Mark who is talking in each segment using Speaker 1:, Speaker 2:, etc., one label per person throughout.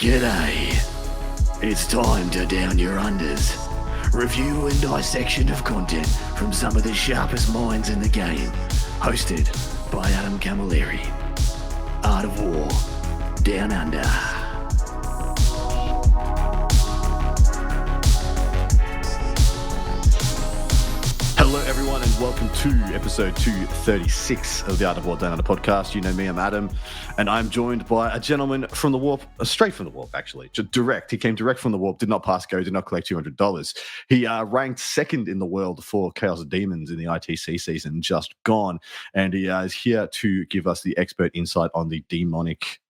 Speaker 1: G'day. It's time to down your unders. Review and dissection of content from some of the sharpest minds in the game. Hosted by Adam Camilleri. Art of War. Down Under.
Speaker 2: Hello, everyone, and welcome to episode 236 of the Art of War Down Under podcast. You know me, I'm Adam, and I'm joined by a gentleman from the Warp, straight from the Warp, actually, direct. He came direct from the Warp, did not pass go, did not collect $200. He ranked second in the world for Chaos Demons in the ITC season, just gone, and he is here to give us the expert insight on the demonic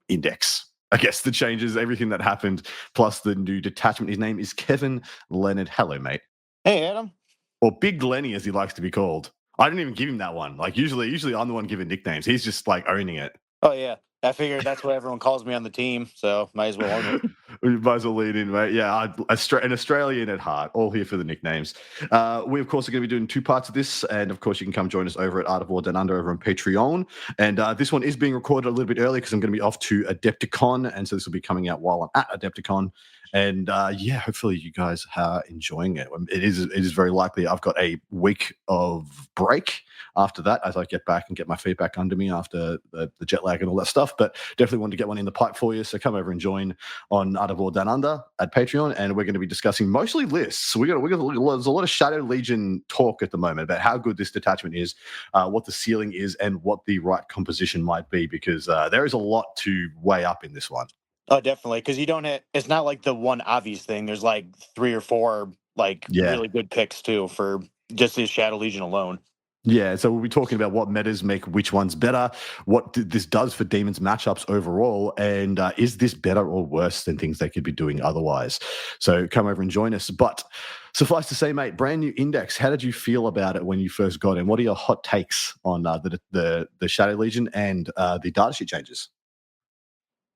Speaker 2: index. I guess the changes, everything that happened, plus the new detachment. His name is Kevin Leonard. Hello, mate.
Speaker 3: Hey, Adam.
Speaker 2: Or Big Lenny, as he likes to be called. I didn't even give him that one. Like usually I'm the one giving nicknames. He's just like owning it.
Speaker 3: Oh yeah, I figured that's what everyone calls me on the team, so might as well own it.
Speaker 2: We might as well lead in, mate. Yeah, an Australian at heart. All here for the nicknames. We, of course, are going to be doing two parts of this. And, of course, you can come join us over at Art of War Down Under over on Patreon. And this one is being recorded a little bit early because I'm going to be off to Adepticon. And so this will be coming out while I'm at Adepticon. And, yeah, hopefully you guys are enjoying it. It is very likely I've got a week of break after that as I get back and get my feet back under me after the jet lag and all that stuff. But definitely wanted to get one in the pipe for you. So come over and join on Art of War Down Under at Patreon, and we're going to be discussing mostly lists. So there's a lot of Shadow Legion talk at the moment about how good this detachment is, what the ceiling is, and what the right composition might be, because there is a lot to weigh up in this one.
Speaker 3: Oh, definitely, because you don't. It's not like the one obvious thing. There's like 3 or 4 really good picks too for just this Shadow Legion alone.
Speaker 2: Yeah, so we'll be talking about what metas make which ones better, what this does for Demons matchups overall, and is this better or worse than things they could be doing otherwise? So come over and join us. But suffice to say, mate, brand new index. How did you feel about it when you first got in? What are your hot takes on the Shadow Legion and the datasheet changes?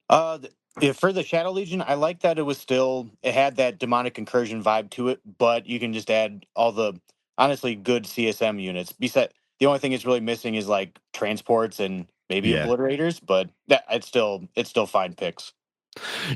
Speaker 3: For the Shadow Legion, I like that it had that demonic incursion vibe to it, but you can just add all the honestly good CSM units. Besides, the only thing it's really missing is like transports and maybe obliterators, but it's still fine picks.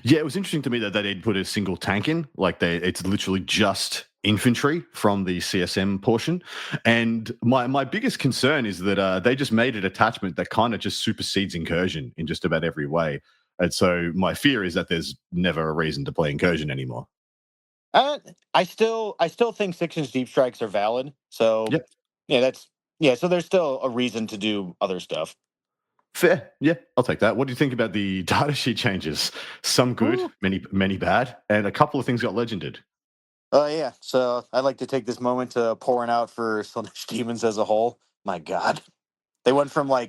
Speaker 2: Yeah, it was interesting to me that they didn't put a single tank in. It's literally just infantry from the CSM portion. And my biggest concern is that they just made an attachment that kind of just supersedes incursion in just about every way. And so my fear is that there's never a reason to play incursion anymore.
Speaker 3: I still think 6-inch deep strikes are valid. So so there's still a reason to do other stuff.
Speaker 2: Fair. Yeah, I'll take that. What do you think about the datasheet changes? Some good, many bad, and a couple of things got legended.
Speaker 3: Oh, yeah. So I'd like to take this moment to pouring out for Slaanesh Demons as a whole. My God. They went from A+,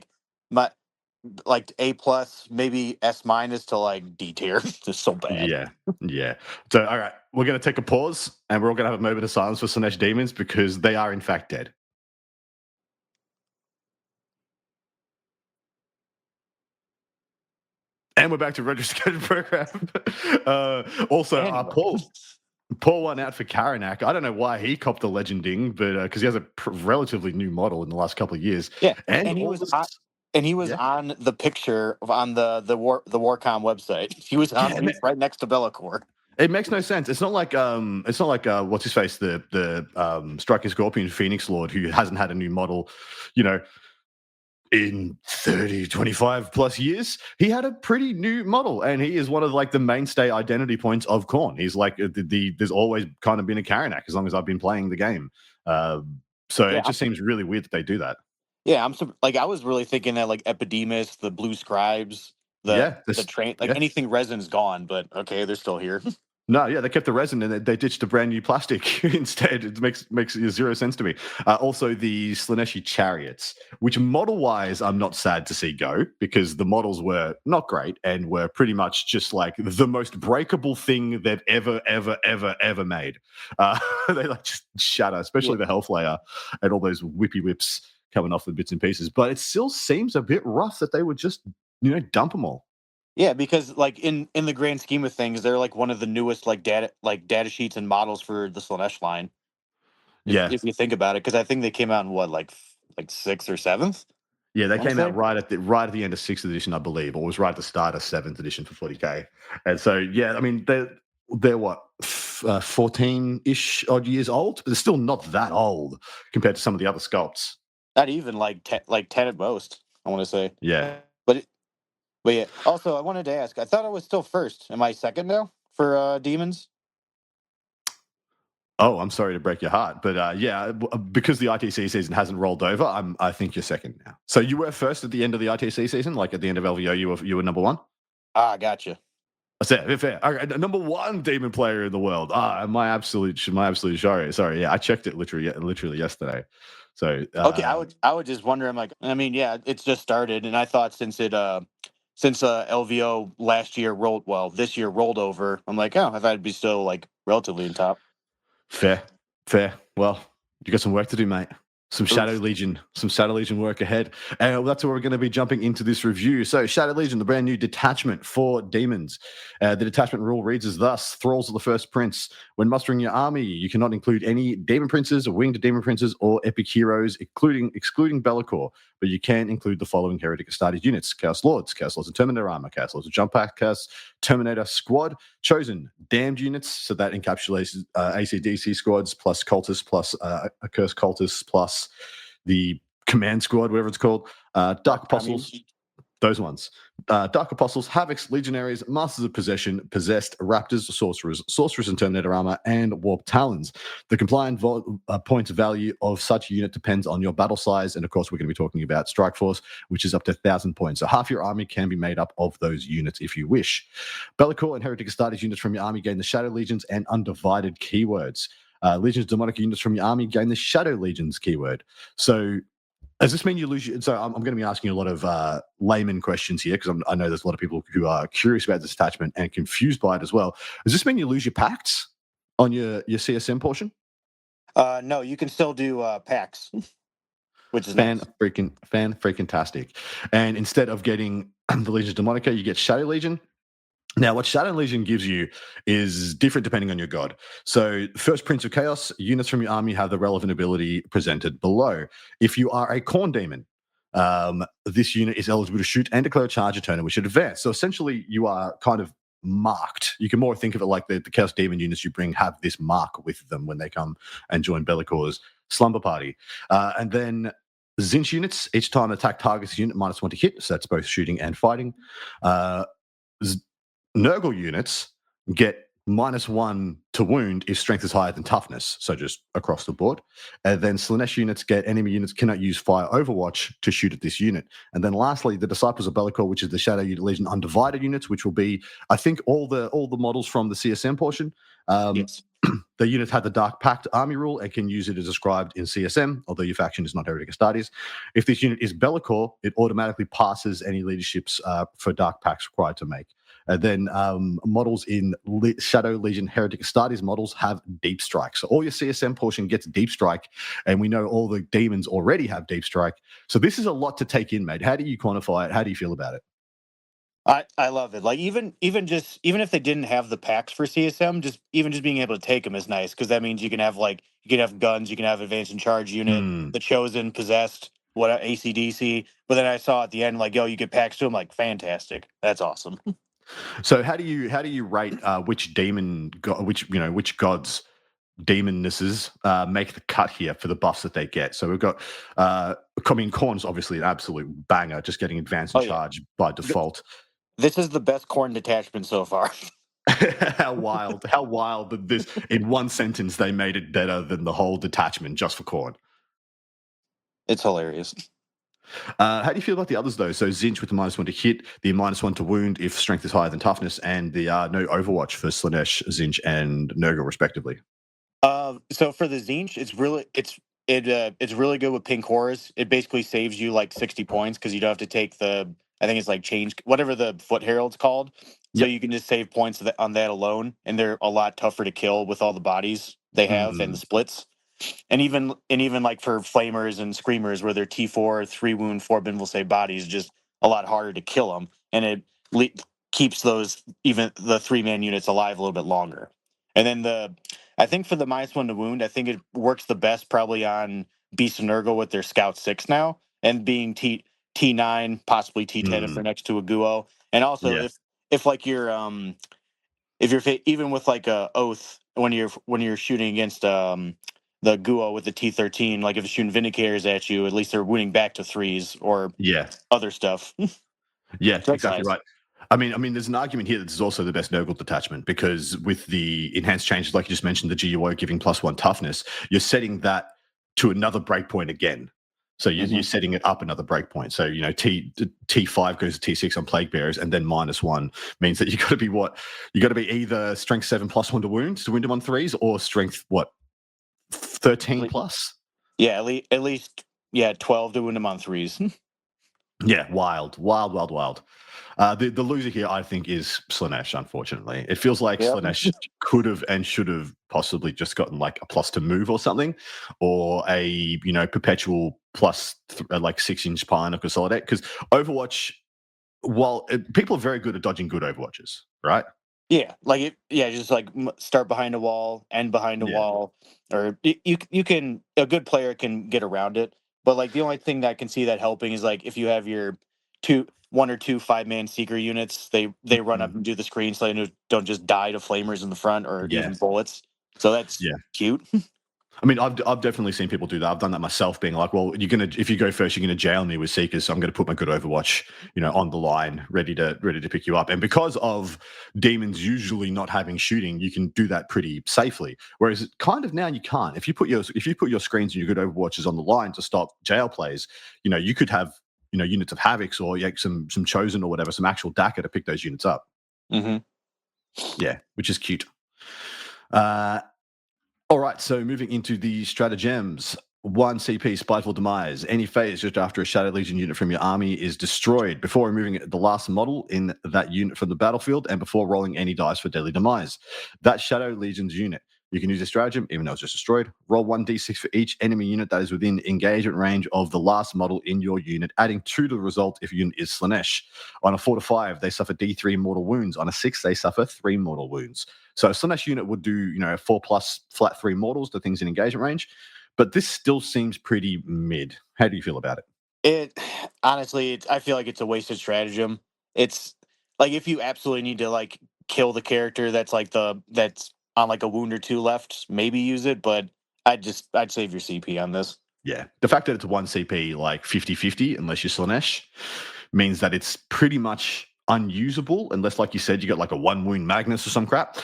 Speaker 3: maybe S- to D tier. Just so bad.
Speaker 2: Yeah. So, all right, we're going to take a pause, and we're all going to have a moment of silence for Slaanesh Demons because they are, in fact, dead. And we're back to registered program. Paul won out for Karanak. I don't know why he copped the legending, but because he has a relatively new model in the last couple of years.
Speaker 3: Yeah, and he was on the picture on the Warcom website. He was on right next to Bellacore.
Speaker 2: It makes no sense. It's not like what's his face, the Striker Scorpion Phoenix Lord, who hasn't had a new model, in 30, 25 plus years. He had a pretty new model, and he is one of the mainstay identity points of Khorne. He's like there's always kind of been a Karanak as long as I've been playing the game. It just seems really weird that they do that.
Speaker 3: Yeah, I was really thinking that Epidemus, the Blue Scribes, the train, anything resin's gone, but okay, they're still here.
Speaker 2: No, yeah, they kept the resin and they ditched the brand new plastic instead. It makes zero sense to me. Also, the Slaaneshi chariots, which model-wise I'm not sad to see go, because the models were not great and were pretty much just like the most breakable thing they've ever made. They just shatter, especially the Health Layer and all those whippy whips coming off the bits and pieces. But it still seems a bit rough that they would just dump them all.
Speaker 3: Yeah, because in the grand scheme of things, they're one of the newest data sheets and models for the Slaanesh line. If you think about it, because I think they came out in what 6th or 7th.
Speaker 2: Yeah, they
Speaker 3: I want to
Speaker 2: came out
Speaker 3: say.
Speaker 2: right at the end of 6th edition, I believe, or was right at the start of 7th edition for 40k. And so, yeah, I mean, they're what 14-ish odd years old, but they're still not that old compared to some of the other sculpts.
Speaker 3: Not even like 10 at most, I want to say.
Speaker 2: Yeah.
Speaker 3: But but yeah. Also, I wanted to ask. I thought I was still first. Am I second now for demons?
Speaker 2: Oh, I'm sorry to break your heart, but because the ITC season hasn't rolled over, I think you're second now. So you were first at the end of the ITC season, like at the end of LVO, you were number one.
Speaker 3: Ah, gotcha.
Speaker 2: That's it. Fair. Okay, number one demon player in the world. My absolute sorry. Yeah, I checked it literally yesterday. So
Speaker 3: Okay, I would just wonder. I'm like, I mean, yeah, it's just started, and I thought since LVO last year this year rolled over. I'm like, oh, I thought it'd be still like relatively in top.
Speaker 2: fair. Well, you got some work to do, mate. Some
Speaker 3: Oof.
Speaker 2: Shadow Legion work ahead. And that's where we're going to be jumping into this review. So, Shadow Legion, the brand new detachment for demons. The detachment rule reads as thus: Thralls of the First Prince. When mustering your army, you cannot include any demon princes, winged demon princes, or epic heroes, excluding Be'lakor. But you can include the following Heretic Astartes units: Chaos Lords and Terminator Armor, Chaos Lords of Jump Pack, Chaos Terminator Squad, Chosen Damned units. So that encapsulates ACDC squads plus Cultists plus Accursed Cultists plus the Command Squad, whatever it's called. Dark Apostles. Those ones. Dark Apostles, Havocs, Legionaries, Masters of Possession, Possessed, Raptors, Sorcerers and Terminator Armor, and Warp Talons. The compliant point value of such unit depends on your battle size, and of course, we're going to be talking about Strike Force, which is up to 1,000 points. So half your army can be made up of those units if you wish. Be'lakor and Heretic Astartes units from your army gain the Shadow Legions and Undivided keywords. Legions Demonic units from your army gain the Shadow Legions keyword. So does this mean you lose? So I'm going to be asking a lot of layman questions here because I know there's a lot of people who are curious about this attachment and confused by it as well. Does this mean you lose your pacts on your CSM portion?
Speaker 3: No, you can still do packs, which is nice.
Speaker 2: Fan freaking tastic. And instead of getting the Legion Demonica, you get Shadow Legion. Now, what Shadow Legion gives you is different depending on your god. So, first Prince of Chaos, units from your army have the relevant ability presented below. If you are a Corn Demon, this unit is eligible to shoot and declare a charge a turn in which it advance. So, essentially, you are kind of marked. You can more think of it like the Chaos Demon units you bring have this mark with them when they come and join Be'lakor's slumber party. And then Zinch units, each time attack targets unit -1 to hit, so that's both shooting and fighting. Nurgle units get -1 to wound if strength is higher than toughness, so just across the board. And then Slaanesh units get enemy units cannot use fire overwatch to shoot at this unit. And then lastly, the Disciples of Be'lakor, which is the Shadow Legion Undivided units, which will be, I think, all the models from the CSM portion.
Speaker 3: Yes.
Speaker 2: The units had the Dark Pact army rule and can use it as described in CSM, although your faction is not Heretic Astartes. If this unit is Be'lakor, it automatically passes any leaderships for Dark Pacts required to make. And then models in Shadow Legion Heretic Astartes models have Deep Strike. So all your CSM portion gets Deep Strike, and we know all the demons already have Deep Strike. So this is a lot to take in, mate. How do you quantify it? How do you feel about it?
Speaker 3: I love it. Like even if they didn't have the packs for CSM, just being able to take them is nice because that means you can have guns, you can have advanced in charge unit, the chosen, possessed, what ACDC. But then I saw at the end like, yo, you get packs to them. Like, fantastic, that's awesome.
Speaker 2: So how do you rate which which gods demonnesses make the cut here for the buffs that they get? So we've got Corn's obviously an absolute banger, just getting advanced in charge by default.
Speaker 3: This is the best Corn detachment so far.
Speaker 2: How wild that this in one sentence they made it better than the whole detachment just for Corn.
Speaker 3: It's hilarious.
Speaker 2: How do you feel about the others though? So Zinch with the -1 to hit, the -1 to wound if strength is higher than toughness, and the no overwatch for Slaanesh, Zinch, and Nurgle respectively.
Speaker 3: So for the Zinch, it's really good with pink horrors. It basically saves you like 60 points because you don't have to take I think it's like change whatever the foot herald's called. So
Speaker 2: Yep.
Speaker 3: you can just save points on that alone, and they're a lot tougher to kill with all the bodies they have and the splits. And even like for flamers and screamers where they're T4, 3 wound, 4 binvil save bodies, just a lot harder to kill them, and it keeps those even the 3-man units alive a little bit longer. And then I think for the -1 to wound, I think it works the best probably on Beast and Nurgle with their Scout 6 now, and being T9, possibly T10 if they're next to a Guo. And also
Speaker 2: Yeah.
Speaker 3: if like you're even with like a Oath when you're shooting against the Guo with the T13, like if it's shooting Vindicators at you, at least they're winning back to threes or
Speaker 2: Yeah.
Speaker 3: other stuff.
Speaker 2: Yeah,
Speaker 3: So that's
Speaker 2: exactly
Speaker 3: nice.
Speaker 2: right. I mean, there's an argument here that this is also the best Nurgle detachment because with the enhanced changes, like you just mentioned, the GUO giving +1 toughness, you're setting that to another breakpoint again. So you're setting it up another breakpoint. So T5 goes to T6 on Plague Bearers, and then -1 means that you got to be you got to be either strength 7 +1 to wounds to win them on threes, or strength 13 plus.
Speaker 3: Yeah, at least 12 to win them on threes.
Speaker 2: Yeah, wild. The loser here, I think, is Slanesh, unfortunately. It feels like
Speaker 3: Yep.
Speaker 2: Slanesh could have and should have possibly just gotten like a plus to move or something, or a perpetual plus like 6-inch pine or consolidate. Because Overwatch, while people are very good at dodging good Overwatches, right?
Speaker 3: Yeah, just like start behind a wall, end behind a
Speaker 2: Yeah.
Speaker 3: wall, or you can a good player can get around it. But like the only thing that I can see that helping is like if you have your one or two 5-man seeker units, they run up
Speaker 2: Mhm.
Speaker 3: and do the screen so they don't just die to flamers in the front or
Speaker 2: Yeah.
Speaker 3: even bullets. So that's
Speaker 2: Yeah.
Speaker 3: cute.
Speaker 2: I mean, I've definitely seen people do that. I've done that myself, being like, well, if you go first, you're gonna jail me with Seekers, so I'm gonna put my good Overwatch, on the line, ready to pick you up. And because of demons usually not having shooting, you can do that pretty safely. Whereas kind of now you can't. If you put your screens and your good Overwatches on the line to stop jail plays, you could have units of Havocs or some Chosen or whatever, some actual DACA to pick those units up.
Speaker 3: Hmm.
Speaker 2: Yeah, which is cute. All right, so moving into the stratagems. 1 CP, Spiteful Demise. Any phase just after a Shadow Legion unit from your army is destroyed before removing the last model in that unit from the battlefield and before rolling any dice for Deadly Demise. That Shadow Legion's unit. You can use a stratagem, even though it's just destroyed. Roll 1d6 for each enemy unit that is within engagement range of the last model in your unit, adding 2 to the result if your unit is Slanesh. On a 4 to 5, they suffer D3 mortal wounds. On a 6, they suffer 3 mortal wounds. So a Slanesh unit would do, 4+ flat 3 mortals to things in engagement range. But this still seems pretty mid. How do you feel about it?
Speaker 3: It honestly, I feel like it's a wasted stratagem. It's like if you absolutely need to like kill the character that's on like a wound or two left, maybe use it. But I'd save your CP on this.
Speaker 2: Yeah. The fact that it's 1 CP, like 50-50, unless you're Slanesh, means that it's pretty much unusable unless, like you said, you got like a 1 wound Magnus or some crap,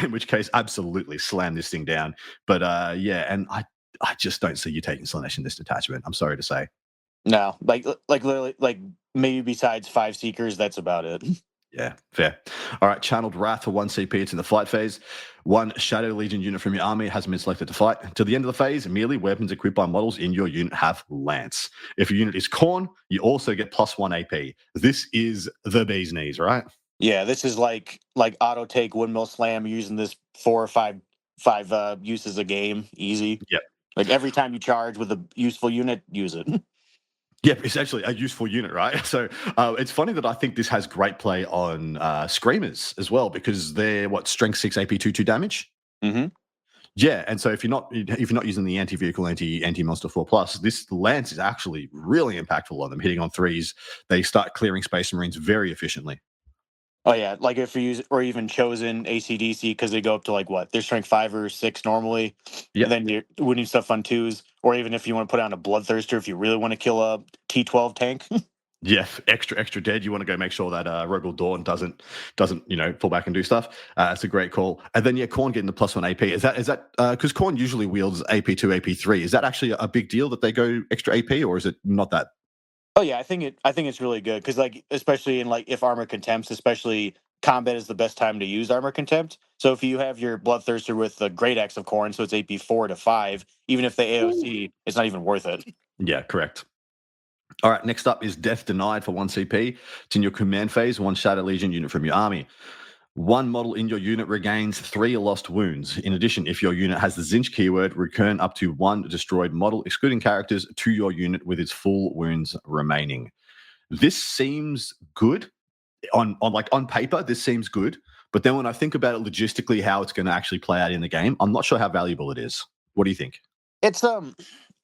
Speaker 2: in which case, absolutely slam this thing down. But yeah, and I just don't see you taking Slanesh in this detachment. I'm sorry to say.
Speaker 3: No, like literally like maybe besides 5 seekers, that's about it.
Speaker 2: Yeah, fair. All right, Channeled Wrath for 1 CP. It's in the fight phase. 1 Shadow Legion unit from your army hasn't been selected to fight. Till the end of the phase, merely weapons equipped by models in your unit have Lance. If your unit is Khorne, you also get +1 AP. This is the bee's knees, right?
Speaker 3: Yeah, this is like auto take windmill slam using this 4 or 5 uses a game, easy.
Speaker 2: Yep.
Speaker 3: Like every time you charge with a useful unit, use it.
Speaker 2: Yeah, it's actually a useful unit, right? So it's funny that I think this has great play on Screamers as well, because they're strength 6 AP 2/2 damage.
Speaker 3: Hmm.
Speaker 2: Yeah, and so if you're not using the anti-vehicle, anti-monster 4+, this Lance is actually really impactful on them. Hitting on threes, they start clearing Space Marines very efficiently.
Speaker 3: Oh yeah, like if you use or even chosen ACDC because they go up to like what they're strength 5 or 6 normally,
Speaker 2: Yeah,
Speaker 3: and then you're winning stuff on twos, or even if you want to put on a Bloodthirster if you really want to kill a T12 tank.
Speaker 2: yeah, extra dead. You want to go make sure that Rogal Dawn doesn't fall back and do stuff. It's a great call. And then Khorne getting the +1 AP. Is that because Khorne usually wields AP2, AP3? Is that actually a big deal that they go extra AP, or is it not that?
Speaker 3: Oh yeah, I think it's really good because like especially in like if armor contempts, especially combat is the best time to use armor contempt. So if you have your Bloodthirster with the Great Axe of Khorne, so it's AP 4 to 5, even if they AOC, it's not even worth it.
Speaker 2: Yeah, correct. All right, next up is Death Denied for 1 CP. It's in your command phase, 1 Shadow Legion unit from your army. 1 model in your unit regains 3 lost wounds. In addition, if your unit has the Zinch keyword, return up to 1 destroyed model, excluding characters, to your unit with its full wounds remaining. This seems good. On paper, this seems good. But then when I think about it logistically, how it's going to actually play out in the game, I'm not sure how valuable it is. What do you think?
Speaker 3: It's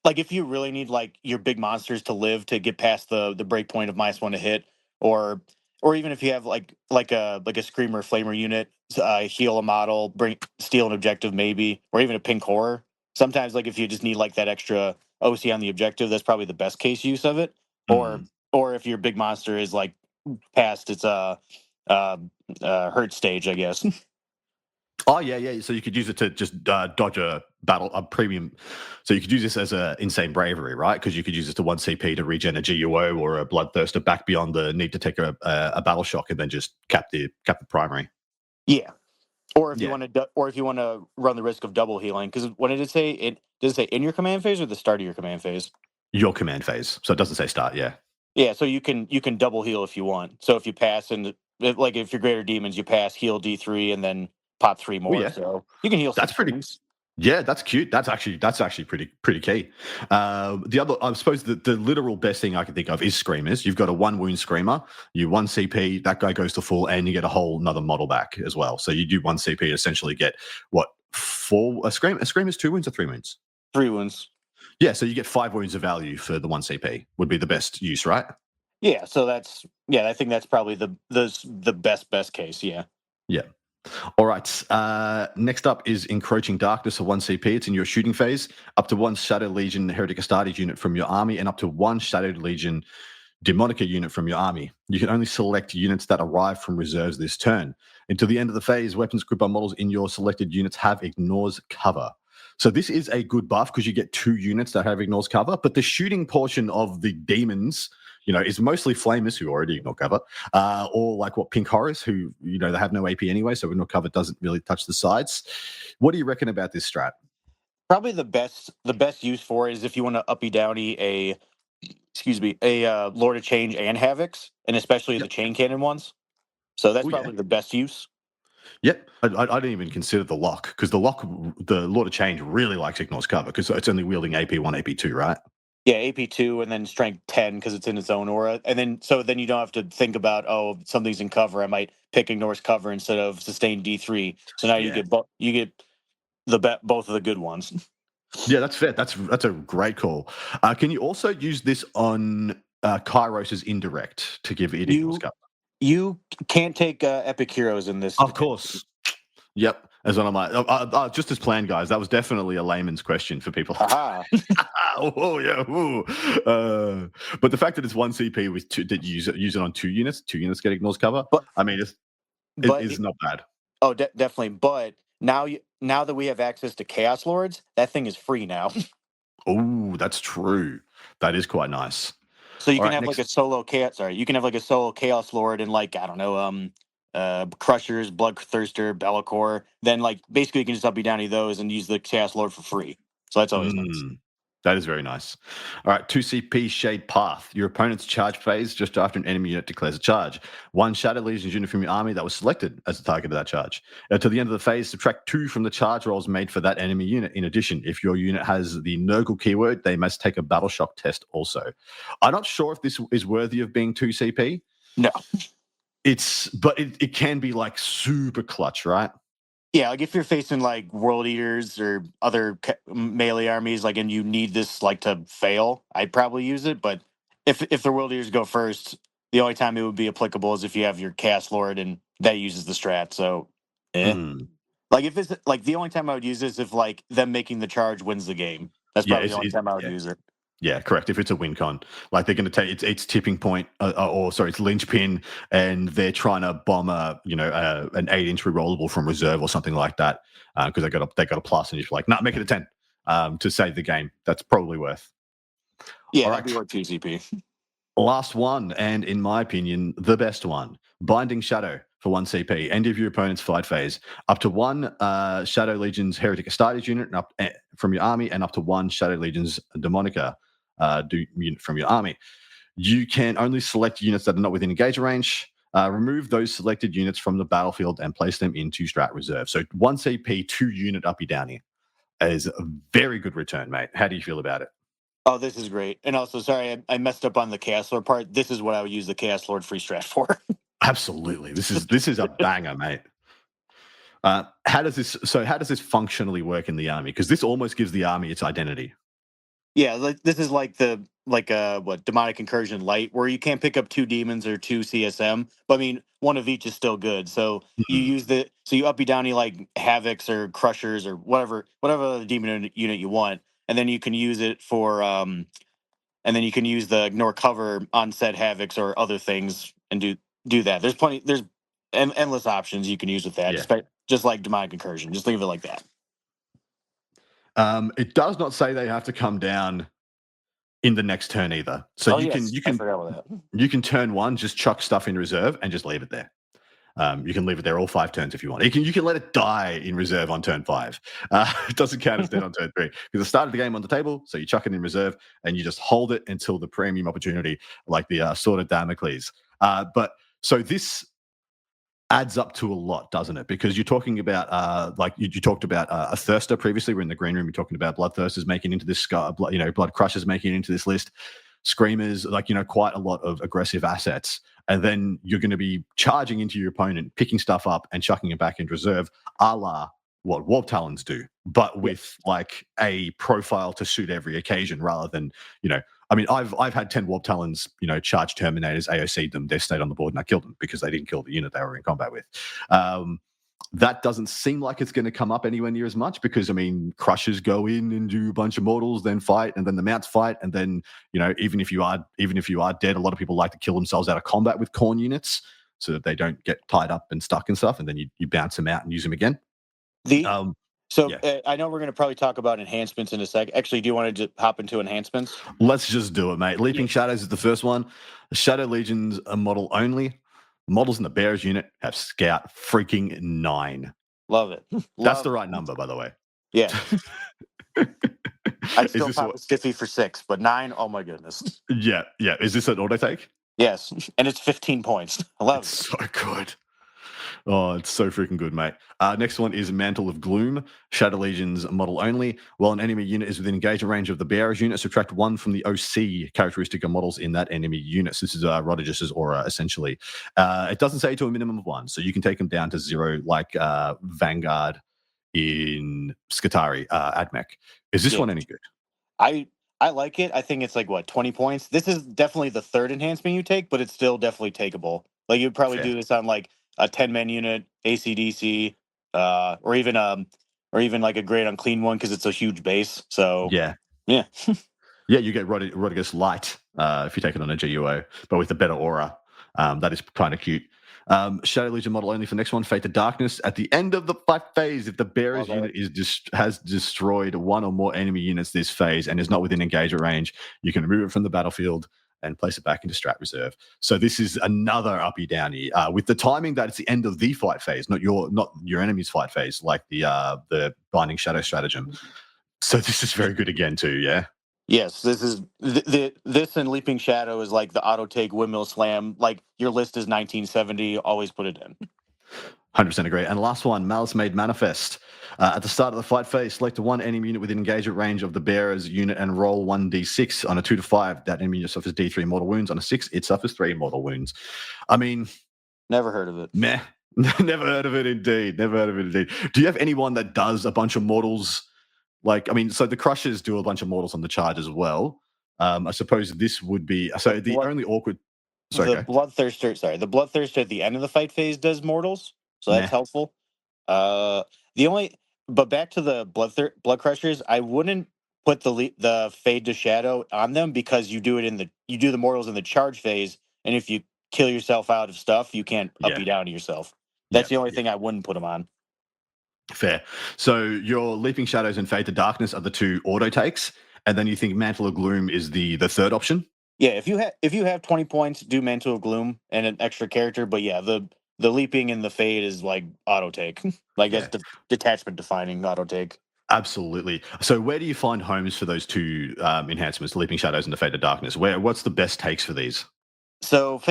Speaker 3: Like if you really need like your big monsters to live to get past the break point of -1 to hit, or even if you have like a screamer flamer unit, heal a model, bring steal an objective maybe, or even a pink horror. Sometimes like if you just need like that extra OC on the objective, that's probably the best case use of it. Or
Speaker 2: Mm.
Speaker 3: if your big monster is like past its uh hurt stage, I guess.
Speaker 2: Oh yeah, yeah. So you could use it to just dodge a premium. So you could use this as a insane bravery, right? Because you could use it to 1 CP to regen a GUO or a bloodthirster back beyond the need to take a battle shock and then just cap the primary.
Speaker 3: Yeah. Or if you
Speaker 2: Yeah,
Speaker 3: want to, run the risk of double healing, because what did it say? Does it say in your command phase or the start of your command phase?
Speaker 2: your command phase. So it doesn't say start. Yeah,
Speaker 3: Yeah, so you can double heal if you want. So if you pass and like if you're greater demons, you pass heal D3 and then pop 3
Speaker 2: oh
Speaker 3: more.
Speaker 2: yeah,
Speaker 3: So you can heal
Speaker 2: that's
Speaker 3: 6
Speaker 2: pretty.
Speaker 3: things.
Speaker 2: Yeah, that's cute. That's actually pretty key. The other, I suppose, the literal best thing I can think of is screamers. You've got a 1 wound screamer. You 1 CP, that guy goes to full, and you get a whole another model back as well. So you do 1 CP, essentially get what, 4 a scream. A screamer's 2 wounds or 3 wounds.
Speaker 3: 3 wounds.
Speaker 2: Yeah, so you get 5 wounds of value for the 1 CP. Would be the best use, right?
Speaker 3: Yeah, so I think that's probably the best case. Yeah.
Speaker 2: Yeah. All right. Next up is Encroaching Darkness for 1 CP. It's in your shooting phase. Up to 1 Shadow Legion Heretic Astartes unit from your army, and up to 1 Shadow Legion Demonica unit from your army. You can only select units that arrive from reserves this turn. Until the end of the phase, weapons equipped by models in your selected units have ignores cover. So this is a good buff because you get 2 units that have ignores cover, but the shooting portion of the demons, is mostly flamers who already ignore cover, or like what pink horrors who, they have no AP anyway, so ignore cover doesn't really touch the sides. What do you reckon about this strat?
Speaker 3: Probably the best use for it is if you want to uppy downy a Lord of Change and Havocs, and especially the
Speaker 2: Yep.
Speaker 3: chain cannon ones. So that's
Speaker 2: Oh yeah.
Speaker 3: probably the best use.
Speaker 2: Yep. I didn't even consider the lock because the Lord of Change really likes ignores cover because it's only wielding AP1, AP2, right?
Speaker 3: Yeah, AP2 and then strength 10 because it's in its own aura. And then you don't have to think about, oh, something's in cover. I might pick ignores cover instead of sustain D3. So now you
Speaker 2: Yeah.
Speaker 3: get both of the good ones.
Speaker 2: Yeah, that's fair. That's a great call. Can you also use this on Kairos's indirect to give it ignores
Speaker 3: You
Speaker 2: cover?
Speaker 3: you can't take epic heroes in this.
Speaker 2: Of course. Yep. As one of my just as planned, guys. That was definitely a layman's question for people.
Speaker 3: Aha.
Speaker 2: Oh yeah. Ooh. But the fact that it's 1 CP with 2, that you use it on 2 units, 2 units get ignores cover.
Speaker 3: But
Speaker 2: I mean, it
Speaker 3: but
Speaker 2: is not bad.
Speaker 3: oh, definitely. But now that we have access to Chaos Lords, that thing is free now.
Speaker 2: Oh, that's true. That is quite nice.
Speaker 3: So you
Speaker 2: All
Speaker 3: can
Speaker 2: right,
Speaker 3: have like
Speaker 2: next.
Speaker 3: a solo chaos. Sorry, you can have like a solo chaos lord and like I don't know, crushers, bloodthirster, Be'lakor. Then like basically you can just up down those and use the chaos lord for free. So that's always nice.
Speaker 2: That is very nice. All right, 2 CP Shade Path. Your opponent's charge phase just after an enemy unit declares a charge. 1 Shadow Legions unit from your army that was selected as the target of that charge. To the end of the phase, subtract 2 from the charge rolls made for that enemy unit. In addition, if your unit has the Nurgle keyword, they must take a battle shock test also. I'm not sure if this is worthy of being 2 CP.
Speaker 3: No.
Speaker 2: But it can be like super clutch, right?
Speaker 3: Yeah, like if you're facing like world eaters or other melee armies, like and you need this like to fail, I'd probably use it. But if the world eaters go first, the only time it would be applicable is if you have your cast lord and that uses the strat. So,
Speaker 2: Mm.
Speaker 3: like if it's like the only time I would use this if like them making the charge wins the game. That's
Speaker 2: Yeah,
Speaker 3: probably the only time I would
Speaker 2: yeah.
Speaker 3: use it.
Speaker 2: Yeah, correct. If it's a win con, like they're going to take it's tipping point, or sorry, it's linchpin, and they're trying to bomb an 8-inch rerollable from reserve or something like that because they got a plus, and you're like, nah, make it a 10 to save the game. That's probably worth.
Speaker 3: Yeah,
Speaker 2: All
Speaker 3: that'd be
Speaker 2: right,
Speaker 3: worth 2 CP.
Speaker 2: last one, and in my opinion, the best one: Binding Shadow for 1 CP. End of your opponent's fight phase. Up to 1 Shadow Legion's Heretic Astartes unit from your army, and up to 1 Shadow Legion's Demonica unit from your army. You can only select units that are not within engage range. Remove those selected units from the battlefield and place them into strat reserve. So 1 CP, 2 unit uppy downy is a very good return, mate. How do you feel about it?
Speaker 3: Oh, this is great. And also, sorry, I messed up on the Chaos Lord part. This is what I would use the Chaos Lord free strat for.
Speaker 2: Absolutely. This is a banger, mate. How does this functionally work in the army? Because this almost gives the army its identity.
Speaker 3: Yeah, like this is like the what demonic incursion light, where you can't pick up 2 demons or 2 CSM, but I mean one of each is still good. So you
Speaker 2: Mm,
Speaker 3: use you uppy downy like havocs or crushers or whatever other demon unit you want, and then you can use it for and then you can use the ignore cover on said havocs or other things and do that. There's endless options you can use with that.
Speaker 2: yeah.
Speaker 3: Just like demonic incursion, just leave it like that.
Speaker 2: It does not say they have to come down in the next turn either. So
Speaker 3: Oh
Speaker 2: you can
Speaker 3: yes, I forgot about that.
Speaker 2: you can turn one, just chuck stuff in reserve and just leave it there. You can leave it there all 5 turns if you want. You can let it die in reserve on turn 5. It doesn't count as dead on turn 3 because it started the game on the table. So you chuck it in reserve and you just hold it until the premium opportunity, like the Sword of Damocles. But so this adds up to a lot, doesn't it? Because you're talking about, like you talked about a thirster previously. We're in the green room. You're talking about bloodthirsters making into this, blood crushers making into this list, screamers, quite a lot of aggressive assets. And then you're going to be charging into your opponent, picking stuff up and chucking it back into reserve, a la what Warp Talons do, but with like a profile to suit every occasion rather than, I mean, I've had 10 Warp Talons, charge Terminators, AOC'd them, they stayed on the board and I killed them because they didn't kill the unit they were in combat with. That doesn't seem like it's going to come up anywhere near as much because, I mean, Crushers go in and do a bunch of mortals, then fight, and then the Mounts fight, and then, even if you are dead, a lot of people like to kill themselves out of combat with Khorne units so that they don't get tied up and stuck and stuff, and then you bounce them out and use them again.
Speaker 3: The So
Speaker 2: Yeah.
Speaker 3: I know we're going to probably talk about enhancements in a sec. Actually, do you want to hop into enhancements?
Speaker 2: Let's just do it, mate. Leaping Shadows is the first one. Shadow Legions are model only. Models in the Bears unit have Scout freaking 9.
Speaker 3: Love it.
Speaker 2: That's the right number, by the way.
Speaker 3: Yeah. I'd
Speaker 2: Is
Speaker 3: still
Speaker 2: this
Speaker 3: pop
Speaker 2: what?
Speaker 3: a stiffy for 6, but 9, oh my goodness.
Speaker 2: Yeah. Is this an auto take?
Speaker 3: Yes, and it's 15 points. I love
Speaker 2: It's
Speaker 3: it.
Speaker 2: so good. Oh, it's so freaking good, mate. Next one is Mantle of Gloom. Shadow Legions model only. While an enemy unit is within engagement range of the Bearers unit, subtract 1 from the OC characteristic of models in that enemy unit. So this is Rodigis's aura, essentially. It doesn't say to a minimum of 1, so you can take them down to 0, like Vanguard in Skitarii, Admech. Is this
Speaker 3: Yeah.
Speaker 2: one any good?
Speaker 3: I like it. I think it's like 20 points. This is definitely the third enhancement you take, but it's still definitely takeable. Like you'd probably
Speaker 2: Fair.
Speaker 3: do this on like a 10-man unit, ACDC, or even like a great unclean one because it's a huge base. So
Speaker 2: Yeah.
Speaker 3: yeah.
Speaker 2: Yeah, you get Rodigus Light if you take it on a GUO, but with a better aura. That is kind of cute. Shadow Legion model only for next one, Fate to Darkness. At the end of the fight phase, if the Bearers unit has destroyed one or more enemy units this phase and is not within engagement range, you can remove it from the battlefield and place it back into strat reserve. So this is another uppy downy with the timing that it's the end of the fight phase, not your enemy's fight phase, like the Binding Shadow stratagem. So this is very good again too. Yeah.
Speaker 3: Yes, this is this and Leaping Shadow is like the auto take windmill slam. Like your list is 1970. Always put it in.
Speaker 2: 100% agree. And last one, Malice Made Manifest. At the start of the fight phase, select one enemy unit within engagement range of the bearer's unit and roll 1d6 on a 2 to 5. That enemy unit suffers d3 mortal wounds. On a 6, it suffers 3 mortal wounds. I mean,
Speaker 3: Never heard of it.
Speaker 2: meh. Never heard of it indeed. Never heard of it indeed. Do you have anyone that does a bunch of mortals? Like, I mean, so the Crushers do a bunch of mortals on the charge as well. I suppose this would be so the only awkward. Sorry,
Speaker 3: The Bloodthirster at the end of the fight phase does mortals, so that's
Speaker 2: meh.
Speaker 3: helpful. Uh, the only, but back to the blood crushers, I wouldn't put the fade to shadow on them because you do the mortals in the charge phase, and if you kill yourself out of stuff, you can't up
Speaker 2: Yeah.
Speaker 3: you down to yourself.
Speaker 2: Yeah.
Speaker 3: That's the only thing I wouldn't put them on.
Speaker 2: Fair. So your Leaping Shadows and Fade to Darkness are the 2 auto takes, and then you think Mantle of Gloom is the third option?
Speaker 3: Yeah, if you have 20 points, do Mantle of Gloom and an extra character. But yeah, the leaping and the fade is like auto take. Like
Speaker 2: Yeah.
Speaker 3: that's detachment defining auto take.
Speaker 2: Absolutely. So where do you find homes for those 2 enhancements, the Leaping Shadows and the Fade to Darkness? What's the best takes for these?
Speaker 3: So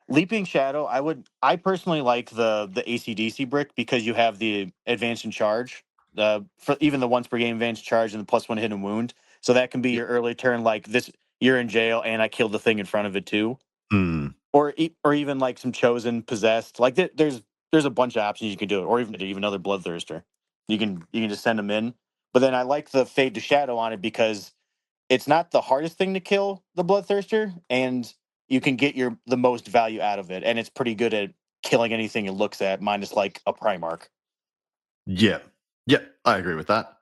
Speaker 3: Leaping Shadow, I personally like the ACDC brick because you have the advance and charge, for even the once per game advance charge and the +1 hit and wound. So that can be
Speaker 2: Yep.
Speaker 3: your early turn, like this you're in jail and I killed the thing in front of it too.
Speaker 2: Mm.
Speaker 3: Or even like some chosen possessed. Like there's a bunch of options you can do it, or even another bloodthirster. You can just send them in. But then I like the Fade to Shadow on it because it's not the hardest thing to kill the Bloodthirster, and you can get the most value out of it, and it's pretty good at killing anything it looks at, minus like a Primarch.
Speaker 2: Yeah. Yeah, I agree with that.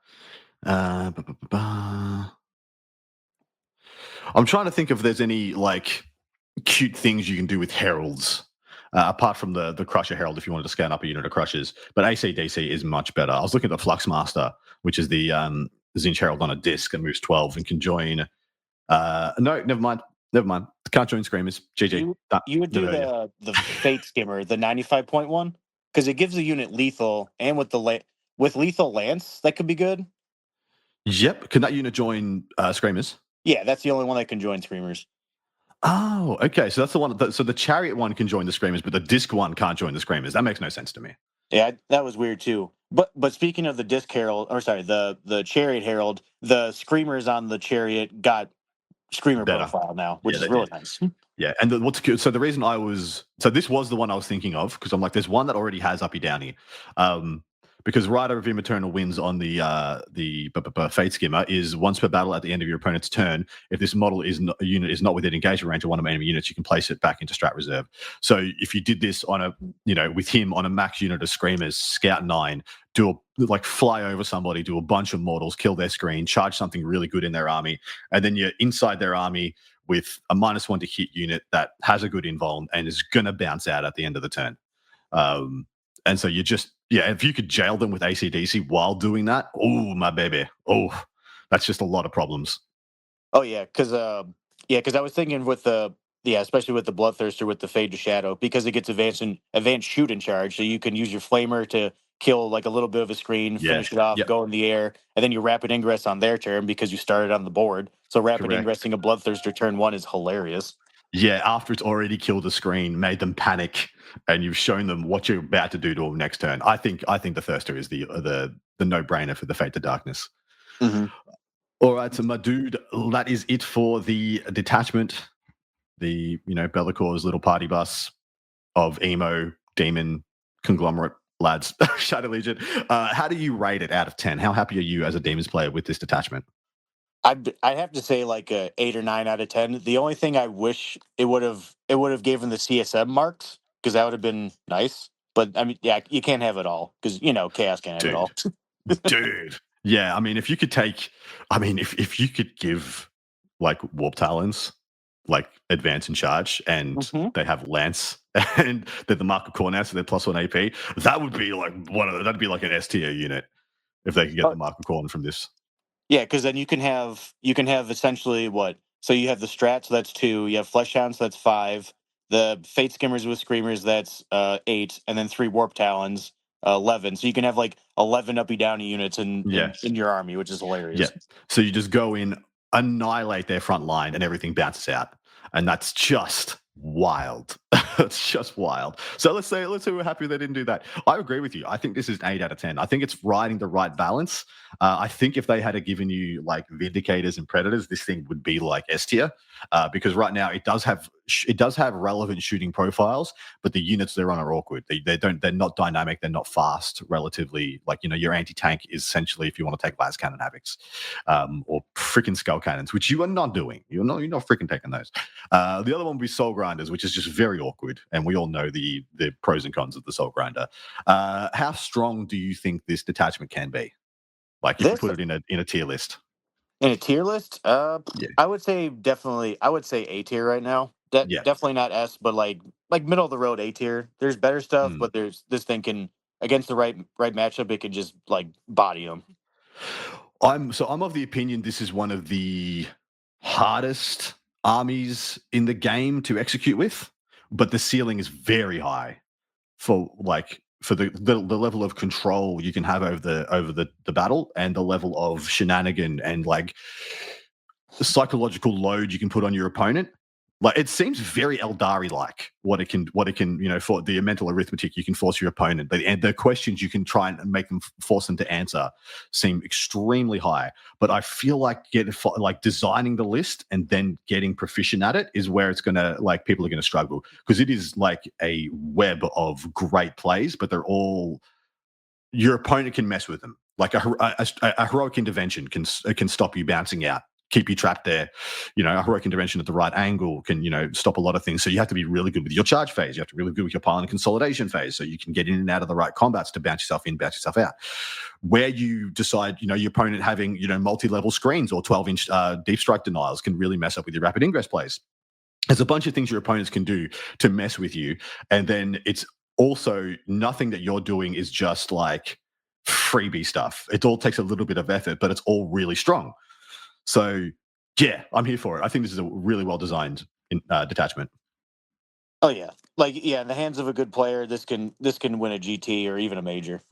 Speaker 2: Ba, ba, ba, ba. I'm trying to think if there's any like cute things you can do with heralds. Apart from the Crusher Herald, if you wanted to scan up a unit of Crushers. But ACDC is much better. I was looking at the Fluxmaster, which is the Zinch Herald on a disc and moves 12 and can join. No, never mind. Never mind. Can't join Screamers. GG.
Speaker 3: You would do the Fate Skimmer, the 95.1, because it gives the unit lethal, and with with lethal Lance, that could be good.
Speaker 2: Yep. Can that unit join Screamers?
Speaker 3: Yeah, that's the only one that can join Screamers.
Speaker 2: Oh, okay. So that's the one. So the Chariot one can join the Screamers, but the Disc one can't join the Screamers. That makes no sense to me.
Speaker 3: Yeah, that was weird too. But speaking of the Disc Herald, or sorry, the Chariot Herald, the Screamers on the Chariot got Screamer
Speaker 2: Better.
Speaker 3: profile now, which is really nice.
Speaker 2: Yeah, and what's good? So the reason this was the one I was thinking of because I'm like, there's one that already has Uppy Downy, because Rider of Vim Eternal wins on the Fate Skimmer is once per battle at the end of your opponent's turn. If this model a unit is not within engagement range of one of enemy units, you can place it back into Strat Reserve. So if you did this on with him on a max unit of Screamers, Scout 9, fly over somebody, do a bunch of mortals, kill their screen, charge something really good in their army, and then you're inside their army with a -1 to hit unit that has a good invuln and is going to bounce out at the end of the turn. And so if you could jail them with ACDC while doing that, oh, my baby. Oh, that's just a lot of problems.
Speaker 3: Oh, yeah, because I was thinking especially with the Bloodthirster with the Fade to Shadow, because it gets advanced shoot in charge, so you can use your Flamer to kill like a little bit of a screen, finish it off, go in the air, and then you rapid ingress on their turn because you started on the board. So rapid ingressing a Bloodthirster turn 1 is hilarious.
Speaker 2: Yeah, after it's already killed the screen, made them panic, and you've shown them what you're about to do to them next turn. I think the Thirster is the no-brainer for the Fate to Darkness.
Speaker 3: Mm-hmm.
Speaker 2: All right, so my dude, that is it for the detachment. The Bellacor's little party bus of emo demon conglomerate lads. Shadow Legion. How do you rate it out of 10? How happy are you as a demons player with this detachment?
Speaker 3: I'd have to say like a 8 or 9 out of 10. The only thing I wish it would have given the CSM marks, because that would have been nice. But I mean, yeah, you can't have it all because Chaos can't have it all.
Speaker 2: Dude, yeah. I mean, if you could if you could give like Warp Talons like advance and charge, and they have Lance and they're the Mark of Core now, so they're +1 AP. That would be like that'd be like an S tier unit if they could get the Mark of Core from this.
Speaker 3: Yeah, because then you can have essentially what? So you have the Strat, so that's 2. You have Fleshhound, so that's 5. The Fate Skimmers with Screamers, that's 8, and then 3 Warp Talons, 11. So you can have like 11 uppy downy units in your army, which is hilarious.
Speaker 2: Yeah. So you just go in, annihilate their front line, and everything bounces out, and that's just wild. It's just wild. So let's say we're happy they didn't do that. I agree with you. I think this is an 8 out of 10. I think it's riding the right balance. I think if they had given you like Vindicators and Predators, this thing would be like S tier, because right now it does have relevant shooting profiles, but the units they're on are awkward. They're not dynamic. They're not fast. Relatively, like your anti-tank is essentially if you want to take Las Cannon Havocs, or freaking Skull Cannons, which you are not doing. You're not freaking taking those. The other one would be Soul Grinders, which is just very awkward, and we all know the pros and cons of the Soul Grinder. How strong do you think this detachment can be? Like if you put it in a tier list.
Speaker 3: In a tier list, I would say definitely. I would say A tier right now. Definitely not S, but like middle of the road A tier. There's better stuff, but there's this thing can against the right matchup, it can just like body them.
Speaker 2: I'm of the opinion this is one of the hardest armies in the game to execute with, but the ceiling is very high for the level of control you can have over the battle, and the level of shenanigan and like the psychological load you can put on your opponent. Like it seems very Eldari like what it can for the mental arithmetic you can force your opponent, but the questions you can try and make them force them to answer seem extremely high. But I feel like designing the list and then getting proficient at it is where it's gonna people are gonna struggle, because it is like a web of great plays, but they're all your opponent can mess with them. Like a heroic intervention can stop you bouncing out, keep you trapped there. A heroic intervention at the right angle can, stop a lot of things. So you have to be really good with your charge phase. You have to be really good with your pile and consolidation phase, so you can get in and out of the right combats to bounce yourself in, bounce yourself out. Where you decide, your opponent having, multi-level screens or 12-inch deep strike denials can really mess up with your rapid ingress plays. There's a bunch of things your opponents can do to mess with you. And then it's also nothing that you're doing is just like freebie stuff. It all takes a little bit of effort, but it's all really strong. So yeah, I'm here for it. I think this is a really well designed detachment.
Speaker 3: Oh yeah, in the hands of a good player, this can win a GT or even a major.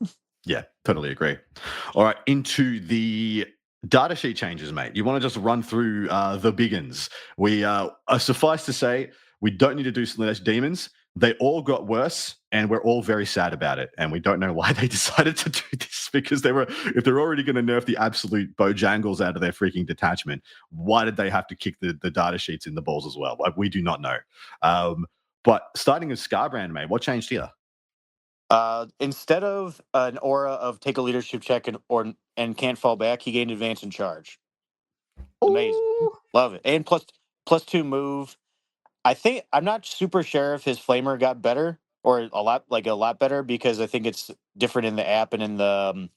Speaker 2: Yeah, totally agree. All right, into the data sheet changes, mate. You want to just run through the big uns. We suffice to say, we don't need to do Slanesh Demons. They all got worse, and we're all very sad about it. And we don't know why they decided to do this, because if they're already going to nerf the absolute bojangles out of their freaking detachment, why did they have to kick the data sheets in the balls as well? We do not know. But starting with Scarbrand, mate, what changed here?
Speaker 3: Instead of an aura of take a leadership check and can't fall back, he gained advance and charge. Amazing, love it, and plus 2 move. I'm not super sure if his flamer got better or a lot better, because I think it's different in the app and in the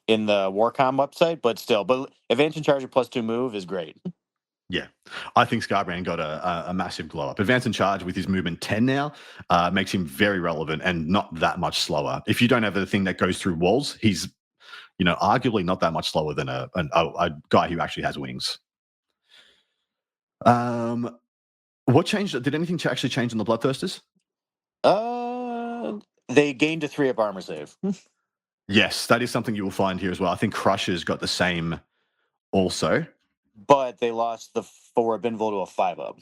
Speaker 3: Warcom website. But still, advance and charge and plus 2 move is great.
Speaker 2: Yeah, I think Scarbrand got a massive glow up. Advance and charge with his movement 10 now makes him very relevant and not that much slower. If you don't have the thing that goes through walls, he's arguably not that much slower than a guy who actually has wings. What changed? Did anything actually change on the Bloodthirsters?
Speaker 3: They gained a 3-up armor save.
Speaker 2: Yes, that is something you will find here as well. I think Crusher's got the same also.
Speaker 3: But they lost the 4-up invul to a 5-up.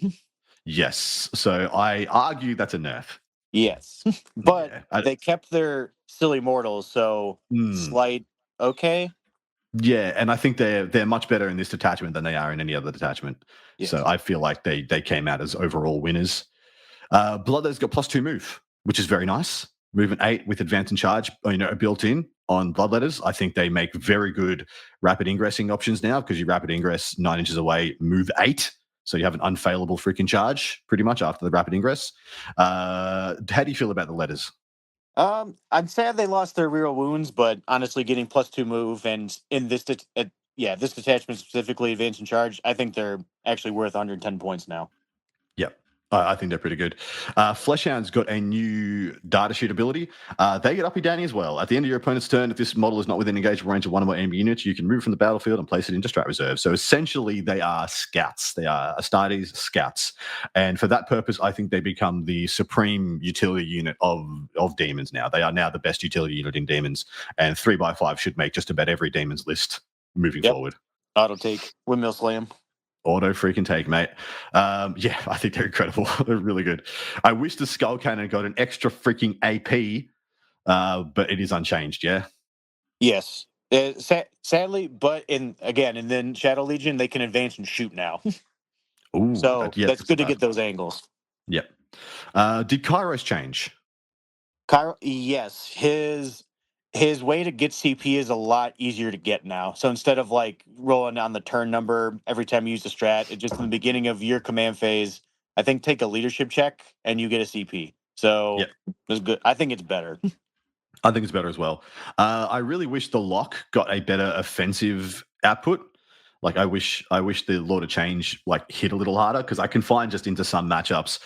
Speaker 2: Yes, so I argue that's a nerf.
Speaker 3: Yes, but they kept their silly mortals, so slight okay.
Speaker 2: Yeah, and I think they're much better in this detachment than they are in any other detachment. Yes. So I feel like they came out as overall winners. Bloodletter's got plus 2 move, which is very nice. Movement 8 with advance and charge, built in on Bloodletters. I think they make very good rapid ingressing options now, because you rapid ingress 9 inches away, move 8. So you have an unfailable freaking charge pretty much after the rapid ingress. How do you feel about the letters?
Speaker 3: I'm sad they lost their real wounds, but honestly, getting plus 2 move and in this this detachment specifically, advance and charge, I think they're actually worth 110 points now.
Speaker 2: Yep. I think they're pretty good. Fleshhound's got a new data sheet ability. They get uppy downy as well. At the end of your opponent's turn, if this model is not within engageable range of 1 or more enemy units, you can move from the battlefield and place it into strat reserve. So essentially, they are scouts. They are Astartes scouts. And for that purpose, I think they become the supreme utility unit of demons now. They are now the best utility unit in demons. And 3x5 should make just about every demons list moving forward.
Speaker 3: Auto take, windmill slam.
Speaker 2: Auto freaking take, mate. Yeah, I think they're incredible. They're really good. I wish the Skull Cannon got an extra freaking AP, but it is unchanged, yeah?
Speaker 3: Yes. Sadly, but and then Shadow Legion, they can advance and shoot now.
Speaker 2: Ooh,
Speaker 3: so that's good to get those angles.
Speaker 2: Yep. Did Kairos change?
Speaker 3: Yes. His way to get CP is a lot easier to get now. So instead of rolling on the turn number every time you use the strat, it just in the beginning of your command phase, I think take a leadership check and you get a CP. So it's good. I think it's better.
Speaker 2: I think it's better as well. I really wish the lock got a better offensive output. I wish the Lord of Change hit a little harder, because I can find just into some matchups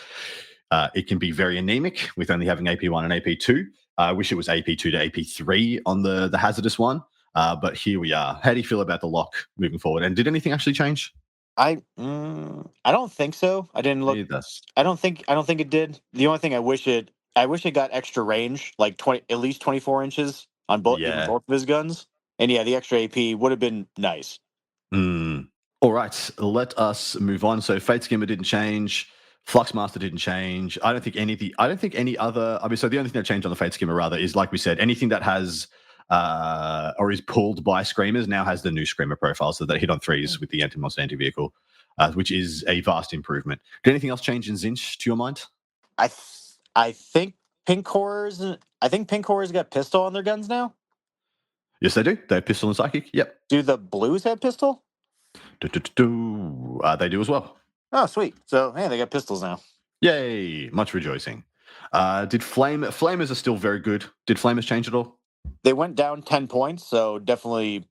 Speaker 2: it can be very anemic with only having AP1 and AP2. I wish it was AP2 to AP3 on the hazardous one, but here we are. How do you feel about the lock moving forward? And did anything actually change?
Speaker 3: I don't think so. I didn't look. I don't think it did. The only thing I wish it got extra range, at least 24 inches on both of his guns. And the extra AP would have been nice.
Speaker 2: All right, let us move on. So Fate Skimmer didn't change. Fluxmaster didn't change. I don't think any other. I mean, so the only thing that changed on the Fate Skimmer rather is, like we said, anything that has or is pulled by Screamers now has the new Screamer profile, so that hit on 3s with the anti-monster anti-vehicle, which is a vast improvement. Did anything else change in Zinch to your mind?
Speaker 3: I think Pink Horrors got pistol on their guns now.
Speaker 2: Yes, they do. They have pistol and psychic. Yep.
Speaker 3: Do the blues have pistol?
Speaker 2: They do as well.
Speaker 3: Oh, sweet. So, hey, they got pistols now.
Speaker 2: Yay! Much rejoicing. Did Flamers are still very good. Did Flamers change at all?
Speaker 3: They went down 10 points, so definitely.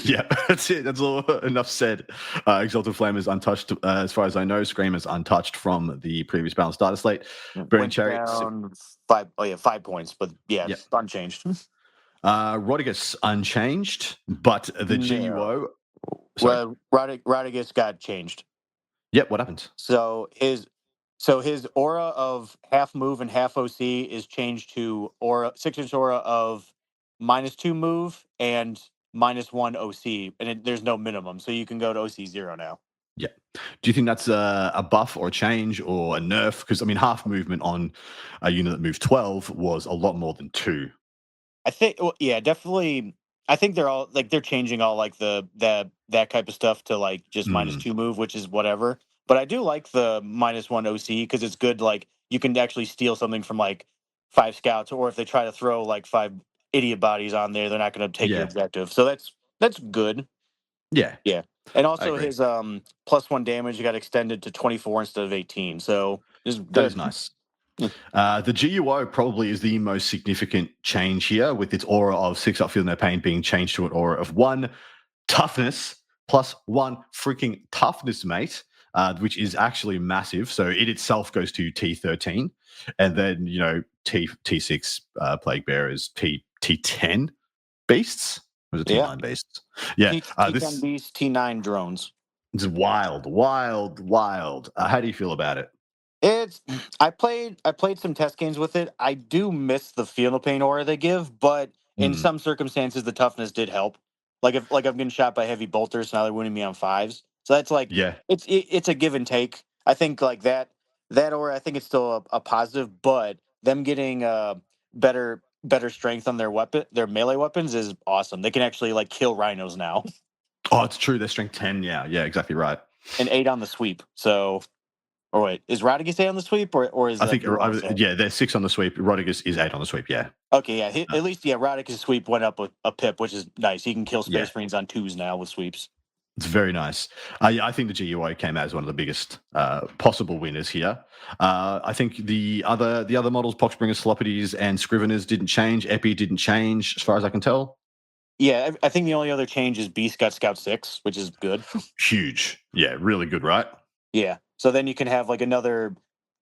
Speaker 2: Yeah, that's it. That's all enough said. Exalted Flame is untouched, as far as I know. Scream is untouched from the previous balanced data slate. Burning
Speaker 3: Went
Speaker 2: Chariot.
Speaker 3: down 5. Oh, yeah, 5 points, but yeah,
Speaker 2: Yep.
Speaker 3: unchanged.
Speaker 2: Rodigus unchanged, but the GUO. Sorry.
Speaker 3: Well, Rodigus got changed.
Speaker 2: Yep. What happened?
Speaker 3: So his aura of half move and half OC is changed to 6-inch aura of -2 move and -1 OC, and there's no minimum, so you can go to OC 0 now.
Speaker 2: Yeah. Do you think that's a buff or a change or a nerf? Because I mean, half movement on a unit that moved 12 was a lot more than 2.
Speaker 3: I think, well, yeah, definitely. I think they're changing all like that type of stuff to like just -2 move, which is whatever. But I do like the -1 OC because it's good. Like you can actually steal something from like 5 scouts, or if they try to throw like 5 idiot bodies on there, they're not going to take your
Speaker 2: Yeah.
Speaker 3: objective. So that's good.
Speaker 2: Yeah.
Speaker 3: Yeah, and also
Speaker 2: agree.
Speaker 3: his +1 damage got extended to 24 instead of 18. So it's good.
Speaker 2: That is nice. The GUO probably is the most significant change here, with its aura of 6 up feeling no pain being changed to an aura of 1 toughness plus 1 freaking toughness, mate, which is actually massive. So it itself goes to T13, and then T6 Plague Bearers, T10 beasts. Was it T9 beasts? Yeah,
Speaker 3: T10
Speaker 2: this
Speaker 3: beasts, T9 drones.
Speaker 2: is wild. How do you feel about it?
Speaker 3: I played some test games with it. I do miss the feel no pain aura they give, but in some circumstances the toughness did help. Like if I'm getting shot by heavy bolters, now they're winning me on 5s. So that's like
Speaker 2: Yeah.
Speaker 3: it's a give and take. I think like that aura, I think it's still a positive, but them getting better strength on their melee weapons is awesome. They can actually like kill rhinos now.
Speaker 2: Oh, it's true. They're strength 10. Yeah, exactly right.
Speaker 3: And 8 on the sweep. So, or wait, is Rodigus 8 on the sweep, or is
Speaker 2: I
Speaker 3: that
Speaker 2: think,
Speaker 3: the wrong set?
Speaker 2: they're 6 on the sweep. Rodigus is 8 on the sweep. Yeah.
Speaker 3: Okay, yeah. At least, yeah, Rodigus' sweep went up with a pip, which is nice. He can kill Space
Speaker 2: Yeah.
Speaker 3: Marines on 2s now with sweeps.
Speaker 2: It's very nice. I think the GUO came out as one of the biggest possible winners here. I think the other models, Poxbringers, Sloppities, and Scriveners didn't change. Epi didn't change, as far as I can tell.
Speaker 3: Yeah, I think the only other change is Beast got Scout 6, which is good.
Speaker 2: Huge. Yeah, really good, right?
Speaker 3: Yeah. So then you can have like another,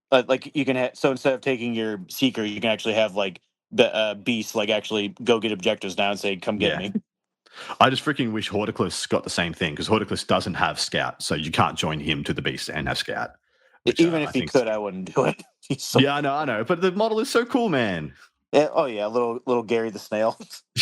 Speaker 3: like you can have, so instead of taking your Seeker, you can actually have like Beast like actually go get objectives now and say, come get me.
Speaker 2: I just freaking wish Horticlus got the same thing, because Horticlus doesn't have Scout, so you can't join him to the Beast and have Scout. Which,
Speaker 3: even if he could, I wouldn't do it.
Speaker 2: Yeah, I know, but the model is so cool, man.
Speaker 3: Yeah, oh yeah, little Gary the Snail.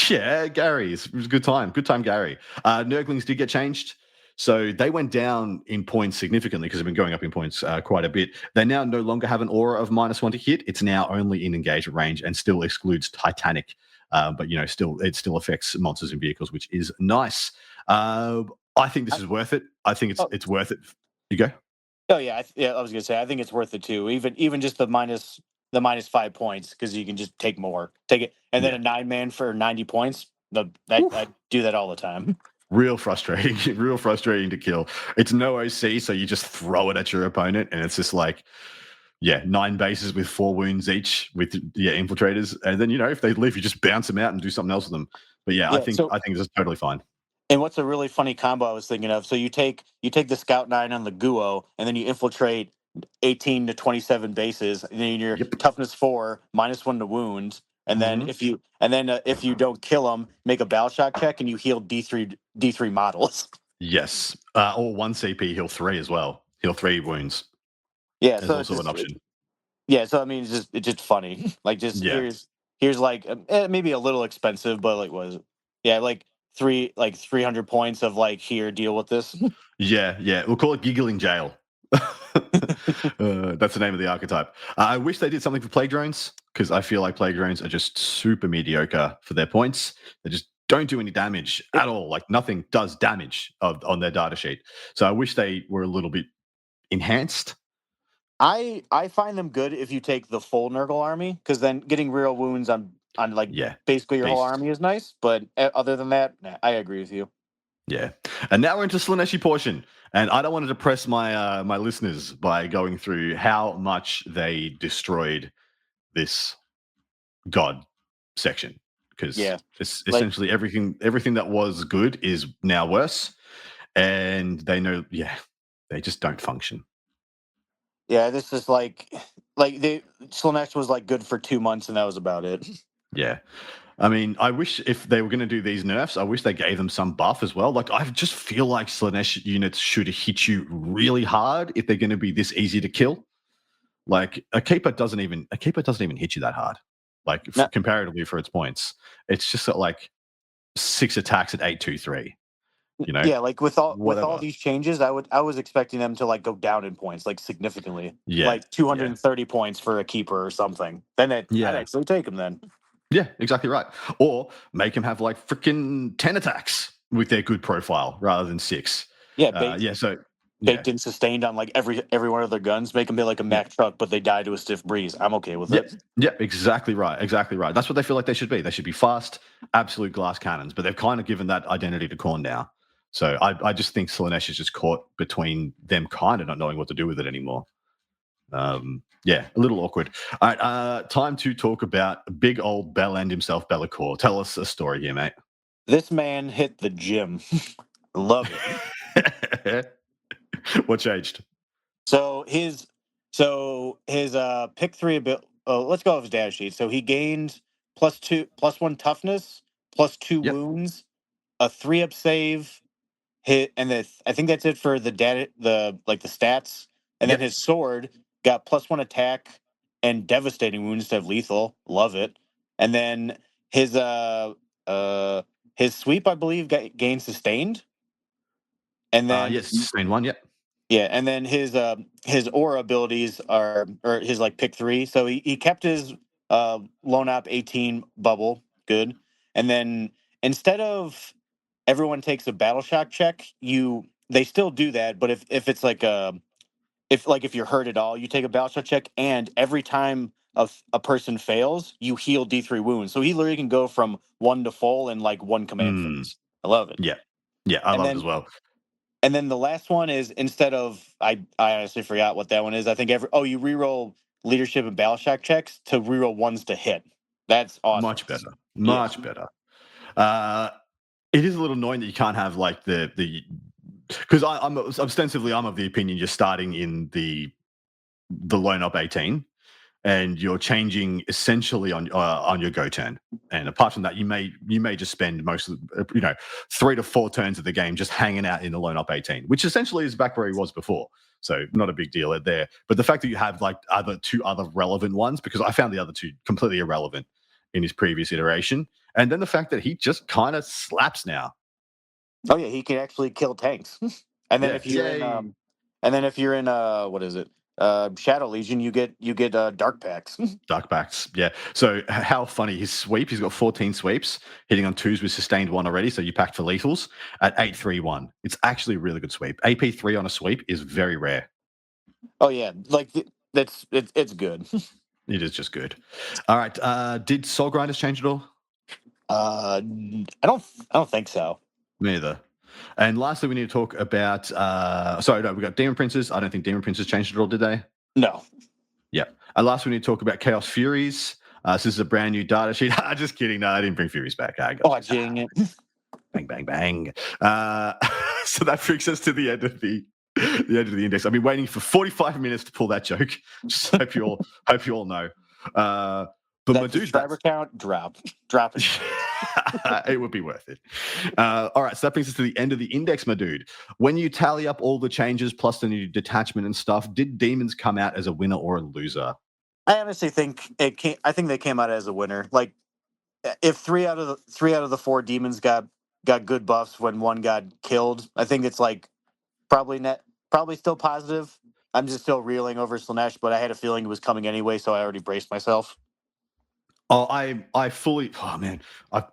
Speaker 2: Yeah, Gary. It was a good time. Good time, Gary. Nurglings did get changed. So they went down in points significantly because they've been going up in points quite a bit. They now no longer have an aura of -1 to hit. It's now only in engagement range and still excludes Titanic. But it still affects monsters and vehicles, which is nice. I think this is worth it. I think it's worth it. You go.
Speaker 3: Oh yeah, I was gonna say I think it's worth it too. Even just the -5 points, because you can just take it, and then a 9-man for 90 points. I do that all the time.
Speaker 2: Real frustrating to kill. It's no OC, so you just throw it at your opponent, and it's just like, 9 bases with 4 wounds each with infiltrators, and then if they leave, you just bounce them out and do something else with them. But I think this is totally fine.
Speaker 3: And what's a really funny combo I was thinking of? So you take the Scout 9 on the Guo, and then you infiltrate 18 to 27 bases, and then your toughness 4 -1 to wounds, and then if you don't kill them, make a battle shock check, and you heal D3 models.
Speaker 2: Yes, or 1 CP, heal 3 as well. Heal 3 wounds.
Speaker 3: Yeah,
Speaker 2: there's
Speaker 3: so
Speaker 2: also an option.
Speaker 3: Yeah, so I mean, it's just funny. Like here's like maybe a little expensive, but like like 300 points of like, here, deal with this.
Speaker 2: Yeah. We'll call it Giggling Jail. That's the name of the archetype. I wish they did something for Plague Drones, because I feel like Plague Drones are just super mediocre for their points. They just don't do any damage at all. Like nothing does damage on their data sheet. So I wish they were a little bit enhanced.
Speaker 3: I find them good if you take the full Nurgle army, because then getting real wounds on on like
Speaker 2: Yeah.
Speaker 3: basically your whole
Speaker 2: Beast.
Speaker 3: army is nice, but other than that, nah, I agree with you.
Speaker 2: Yeah. And now we're into Slaneshi portion. And I don't want to depress my my listeners by going through how much they destroyed this god section. Because
Speaker 3: Yeah,
Speaker 2: it's
Speaker 3: like
Speaker 2: essentially everything that was good is now worse. And they know, yeah, they just don't function.
Speaker 3: yeah, this is like the Slanesh was like good for 2 months, and that was about it.
Speaker 2: Yeah. I mean, I wish if they were going to do these nerfs, I wish they gave them some buff as well. Like, I just feel like Slanesh units should hit you really hard if they're going to be this easy to kill. Like, a keeper doesn't even hit you that hard. Like,
Speaker 3: No,
Speaker 2: comparatively for its points, it's just at like 6 attacks at 823. You know,
Speaker 3: yeah, like with all
Speaker 2: whatever.
Speaker 3: these changes, I was expecting them to like go down in points like significantly,
Speaker 2: Yeah,
Speaker 3: like
Speaker 2: yeah,
Speaker 3: 230 points for a keeper or something. Then I'd
Speaker 2: yeah,
Speaker 3: actually take them then.
Speaker 2: yeah. Exactly right. Or make them have like freaking 10 attacks with their good profile rather than 6.
Speaker 3: Yeah,
Speaker 2: Yeah. So yeah.
Speaker 3: baked in sustained on like every one of their guns, make them be like a
Speaker 2: Yeah.
Speaker 3: Mack truck, but they die to a stiff breeze. I'm okay with
Speaker 2: Yeah,
Speaker 3: it.
Speaker 2: yeah, exactly right, exactly right. That's what they feel like they should be. They should be fast, absolute glass cannons. But they've kind of given that identity to Korn now. So I just think Slanesh is just caught between them, kind of not knowing what to do with it anymore. Yeah, a little awkward. All right, time to talk about big old Bellend himself, Bellacore. Tell us a story here, mate.
Speaker 3: This man hit the gym. Love it.
Speaker 2: What changed?
Speaker 3: So his pick three a bit. Oh, let's go off his data sheet. So he gained +1 toughness, +2
Speaker 2: Yep.
Speaker 3: wounds, a 3-up save, hit, and I think that's it for the data, the stats. And then
Speaker 2: Yep.
Speaker 3: his sword got +1 attack and devastating wounds instead of lethal. Love it. And then his uh uh his sweep, I believe, gained sustained. And then
Speaker 2: Yes, sustained one. Yep.
Speaker 3: yeah, and then his aura abilities are, or his like pick three. So he kept his lone op 18 bubble, good. And then instead of everyone takes a battle shock check, they still do that, but if it's like if you're hurt at all, you take a battle shock check, and every time a person fails, you heal D3 wounds. So he literally can go from 1 to full in like one command
Speaker 2: Mm,
Speaker 3: phase. I love it.
Speaker 2: yeah. Yeah, I
Speaker 3: And
Speaker 2: love it
Speaker 3: then
Speaker 2: as well.
Speaker 3: and then the last one is, instead of, I honestly forgot what that one is. I think you reroll leadership and battle shock checks to reroll ones to hit. That's awesome.
Speaker 2: Much better.
Speaker 3: Yeah.
Speaker 2: Much better. Uh, it is a little annoying that you can't have like the because I'm ostensibly I'm of the opinion you're starting in the lone up 18 and you're changing essentially on your go turn. And apart from that, you may just spend most of 3 to 4 turns of the game just hanging out in the lone up 18, which essentially is back where he was before. So not a big deal there. But the fact that you have like two other relevant ones, because I found the other two completely irrelevant in his previous iteration, and then the fact that he just kind of slaps now.
Speaker 3: Oh yeah, he can actually kill tanks. And then
Speaker 2: Yeah,
Speaker 3: if you're in
Speaker 2: yay.
Speaker 3: what is it? Shadow Legion, you get dark packs.
Speaker 2: Dark backs, yeah. So how funny his sweep? He's got 14 sweeps, hitting on 2s with sustained 1 already. So you packed for lethals at 831. It's actually a really good sweep. AP3 on a sweep is very rare.
Speaker 3: Oh yeah, like it's good.
Speaker 2: It is just good. All right. Did Soul Grinders change at all?
Speaker 3: I don't think so.
Speaker 2: Me either. And lastly, we need to talk about. Sorry, no, we got Demon Princes. I don't think Demon Princes changed at all, did they?
Speaker 3: No.
Speaker 2: Yeah. And last, we need to talk about Chaos Furies. So this is a brand new data sheet. Just kidding. No, I didn't bring Furies back. I got
Speaker 3: Oh,
Speaker 2: you.
Speaker 3: dang it.
Speaker 2: Bang, bang, bang. So that brings us to the end of the index. I've been waiting for 45 minutes to pull that joke. Just hope you all know. But my
Speaker 3: That
Speaker 2: dude,
Speaker 3: subscriber count drop it.
Speaker 2: it would be worth it. All right, so that brings us to the end of the index, my dude. When you tally up all the changes plus the new detachment and stuff, did Demons come out as a winner or a loser?
Speaker 3: I honestly think I think they came out as a winner. Like, if three out of the 4 demons got good buffs when one got killed, I think it's like probably still positive. I'm just still reeling over Slanesh, but I had a feeling it was coming anyway, so I already braced myself.
Speaker 2: Oh, I fully. Oh man, I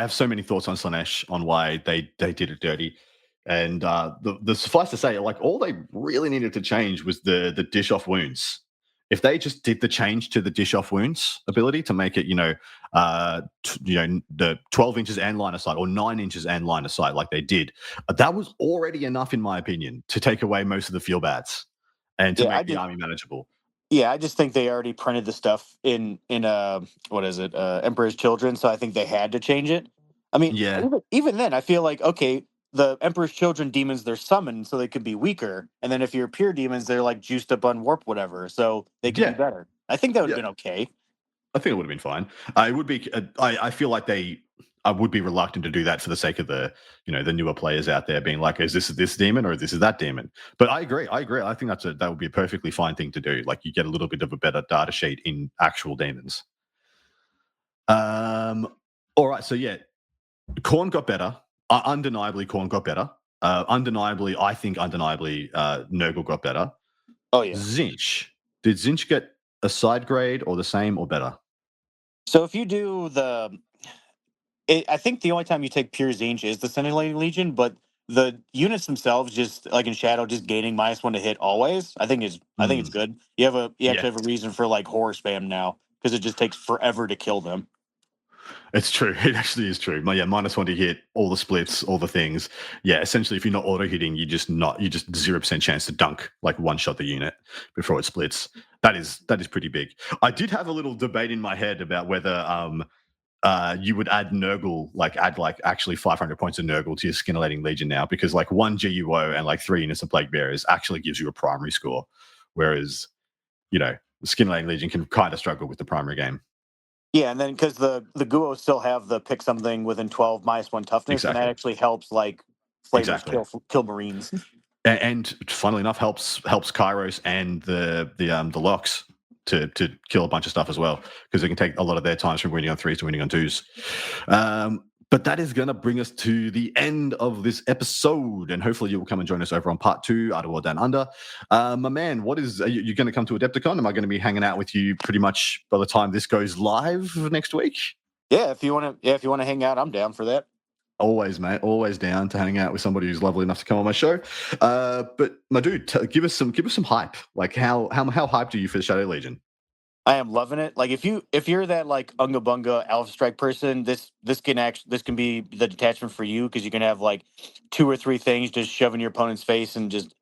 Speaker 2: have so many thoughts on Slanesh on why they did it dirty, and the suffice to say, like all they really needed to change was the dish off wounds. If they just did the change to the dish off wounds ability to make it, the 12 inches and line of sight, or 9 inches and line of sight, like they did. That was already enough, in my opinion, to take away most of the field bats and to
Speaker 3: Yeah,
Speaker 2: make the army manageable.
Speaker 3: I just think they already printed the stuff in what is it, Emperor's Children, so I think they had to change it. I mean,
Speaker 2: Yeah,
Speaker 3: even then, I feel like, okay, the Emperor's Children demons, they're summoned so they could be weaker, and then if you're pure demons, they're like juiced up on warp whatever, so they could be
Speaker 2: yeah,
Speaker 3: better. I think that would have
Speaker 2: yeah.
Speaker 3: been okay.
Speaker 2: I think it would have been fine. It would be. I feel like I would be reluctant to do that for the sake of the newer players out there being like, is this demon or this is that demon? But I agree. I think that would be a perfectly fine thing to do. Like, you get a little bit of a better data sheet in actual demons. All right. So yeah, Korn got better. Undeniably, Korn got better. Undeniably, Nurgle got better.
Speaker 3: Oh yeah.
Speaker 2: Zinch. Did Zinch get a side grade or the same or better?
Speaker 3: So if you do I think the only time you take pure Zinch is the Scintillating Legion, but the units themselves, just like in Shadow, just gaining -1 to hit always, I think it's good. You actually have a reason for like horror spam now, because it just takes forever to kill them.
Speaker 2: It's true. It actually is true. Yeah, -1 to hit, all the splits, all the things. Yeah, essentially, if you're not auto hitting, you just 0% chance to dunk, like one shot the unit before it splits. That is pretty big. I did have a little debate in my head about whether you would add Nurgle, add actually 500 points of Nurgle to your Scintillating Legion now, because like 1 GUO and like 3 units of Plague Bearers actually gives you a primary score, whereas the Scintillating Legion can kind of struggle with the primary game.
Speaker 3: Yeah, and then because the Guos still have the pick something within 12 -1 toughness, and that
Speaker 2: Exactly.
Speaker 3: actually helps like flavors
Speaker 2: Exactly.
Speaker 3: kill Marines.
Speaker 2: And funnily enough, helps Kairos and the locks to kill a bunch of stuff as well, because they can take a lot of their times from winning on 3s to winning on 2s. But that is going to bring us to the end of this episode, and hopefully you will come and join us over on part 2, Art of War Down Under. My man, are you going to come to Adepticon? Am I going to be hanging out with you pretty much by the time this goes live next week?
Speaker 3: Yeah, if you want to hang out, I'm down for that.
Speaker 2: Always, mate. Always down to hang out with somebody who's lovely enough to come on my show. But my dude, give us some hype. Like, how hyped are you for the Shadow Legion?
Speaker 3: I am loving it. Like, if you're that like Unga Bunga Alpha Strike person, this can be the detachment for you, because you can have like 2 or 3 things just shove in your opponent's face and just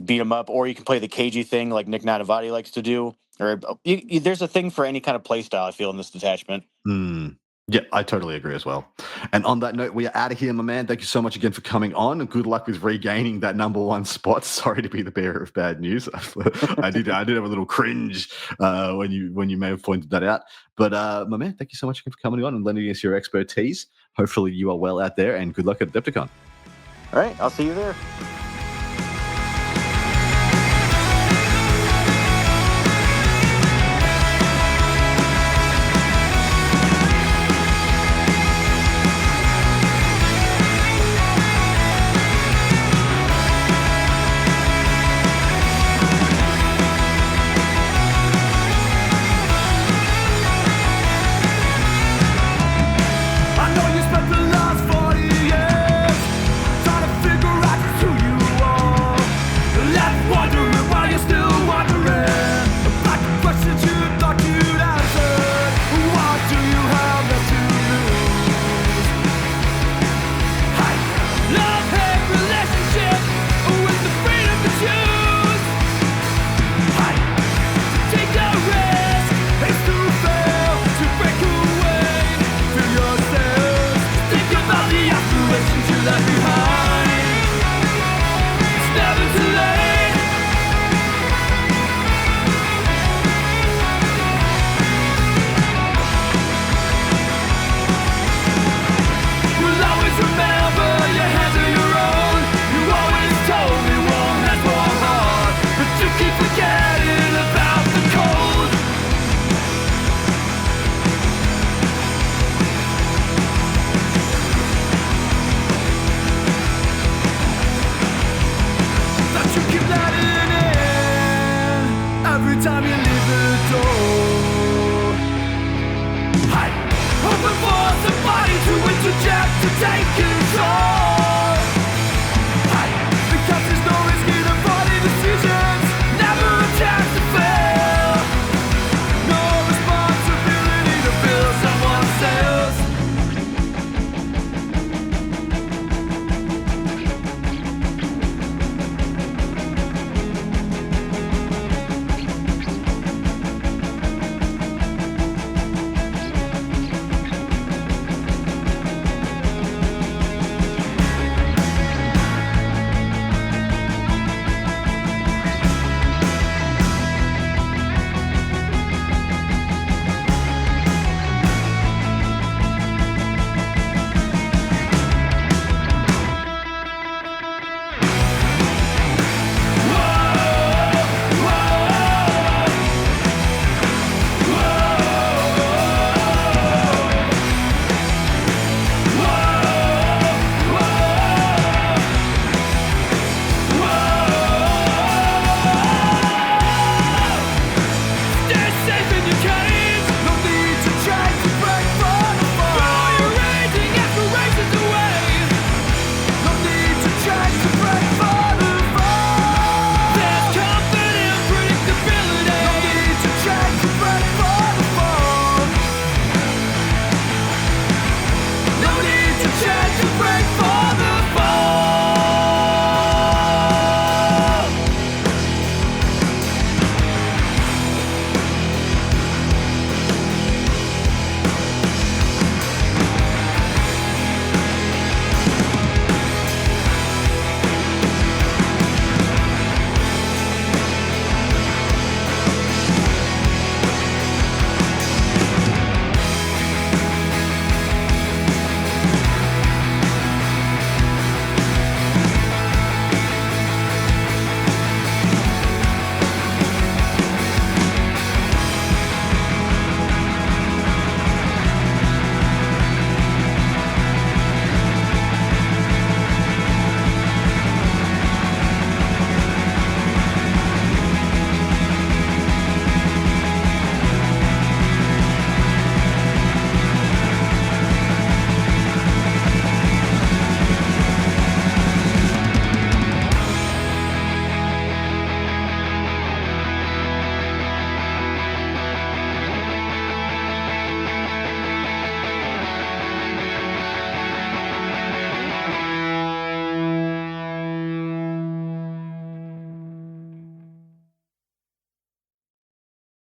Speaker 3: beat them up, or you can play the cagey thing like Nick Nanavati likes to do. Or there's a thing for any kind of play style, I feel, in this detachment.
Speaker 2: Yeah, I totally agree as well. And on that note, we are out of here, my man. Thank you so much again for coming on, and good luck with regaining that #1 spot. Sorry to be the bearer of bad news. I did have a little cringe when you may have pointed that out. But my man, thank you so much again for coming on and lending us your expertise. Hopefully you are well out there, and good luck at Adepticon.
Speaker 3: All right, I'll see you there.